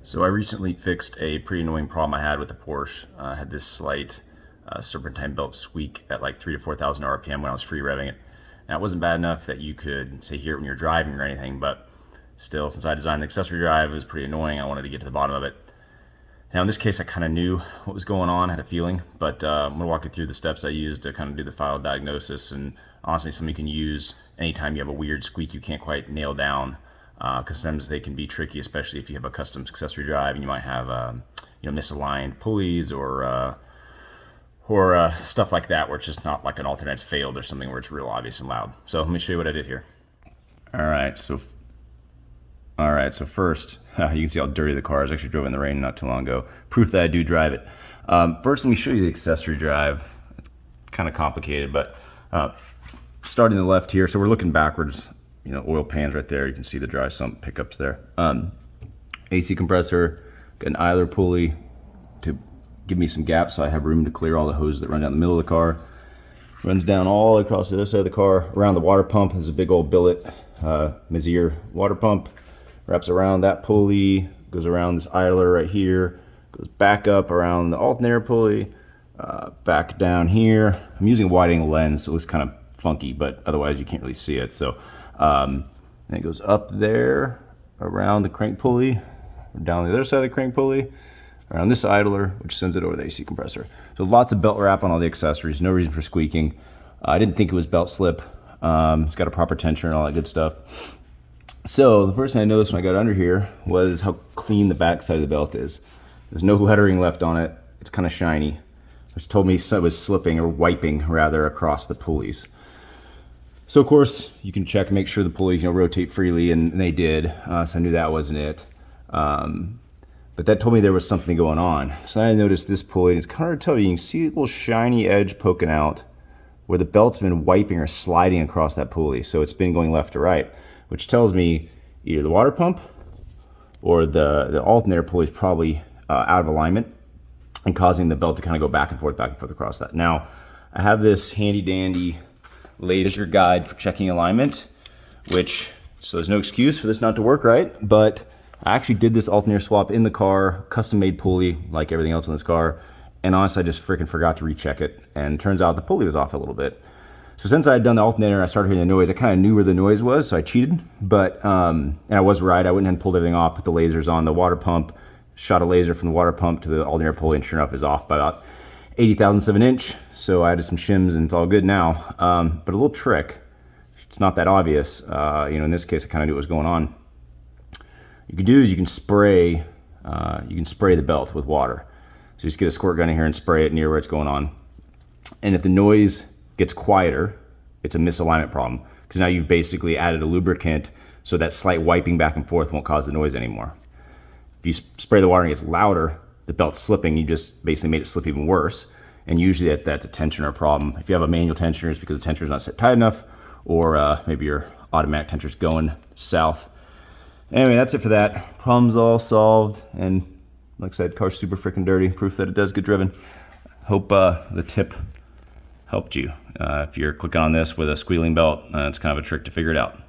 So I recently fixed a pretty annoying problem I had with the Porsche. I had this slight serpentine belt squeak at like 3,000 to 4,000 RPM when I was free revving it. Now it wasn't bad enough that you could say hear it when you're driving or anything, but still, since I designed the accessory drive, it was pretty annoying. I wanted to get to the bottom of it. Now in this case, I kind of knew what was going on, had a feeling, but I'm gonna walk you through the steps I used to kind of do the file diagnosis, and honestly, something you can use anytime you have a weird squeak you can't quite nail down. Because sometimes they can be tricky, especially if you have a custom accessory drive and you might have misaligned pulleys or stuff like that where it's just not like an alternate's failed or something where it's real obvious and loud. So let me show you what I did here. All right, so first, you can see how dirty the car is. I actually drove in the rain not too long ago. Proof that I do drive it. First, let me show you the accessory drive. It's kind of complicated, but starting to the left here, so we're looking backwards. You know, oil pans right there. You can see the dry sump pickups there. AC compressor, got an idler pulley to give me some gaps so I have room to clear all the hoses that run down the middle of the car. Runs down all across the other side of the car. Around the water pump is a big old billet Messier water pump. Wraps around that pulley, goes around this idler right here, goes back up around the alternator pulley, back down here. I'm using a wide angle lens, so it looks kind of funky, but otherwise you can't really see it. So and it goes up there around the crank pulley, down the other side of the crank pulley, around this idler, which sends it over the AC compressor. So lots of belt wrap on all the accessories, no reason for squeaking. I didn't think it was belt slip. It's got a proper tensioner and all that good stuff. So the first thing I noticed when I got under here was how clean the back side of the belt is. There's no lettering left on it. It's kind of shiny, which told me it was slipping, or wiping rather, across the pulleys. So of course you can check and make sure the pulleys rotate freely, and they did. So I knew that wasn't it. But that told me there was something going on. So I noticed this pulley, and it's kind of hard to tell you. You can see a little shiny edge poking out where the belt's been wiping or sliding across that pulley. So it's been going left to right, which tells me either the water pump or the alternator pulley is probably out of alignment and causing the belt to kind of go back and forth across that. Now I have this handy dandy laser guide for checking alignment, so there's no excuse for this not to work right, but I actually did this alternator swap in the car, custom made pulley like everything else in this car, and honestly I just freaking forgot to recheck it, and it turns out the pulley was off a little bit. So since I had done the alternator and I started hearing the noise, I kind of knew where the noise was, so I cheated, but and I was right. I went ahead and pulled everything off, put the lasers on the water pump, shot a laser from the water pump to the alternator pulley, and sure enough is off by about 80 thousandths of an inch. So I added some shims and it's all good now. But a little trick, it's not that obvious. In this case, I kind of knew what was going on. You can do is you can spray the belt with water. So just get a squirt gun in here and spray it near where it's going on. And if the noise gets quieter, it's a misalignment problem, because now you've basically added a lubricant so that slight wiping back and forth won't cause the noise anymore. If you spray the water and it gets louder, the belt's slipping, you just basically made it slip even worse. And usually that's a tensioner problem. If you have a manual tensioner, it's because the tensioner's not set tight enough, or maybe your automatic tensioner's going south. Anyway, that's it for that. Problem's all solved, and like I said, car's super freaking dirty. Proof that it does get driven. Hope the tip helped you. If you're clicking on this with a squealing belt, it's kind of a trick to figure it out.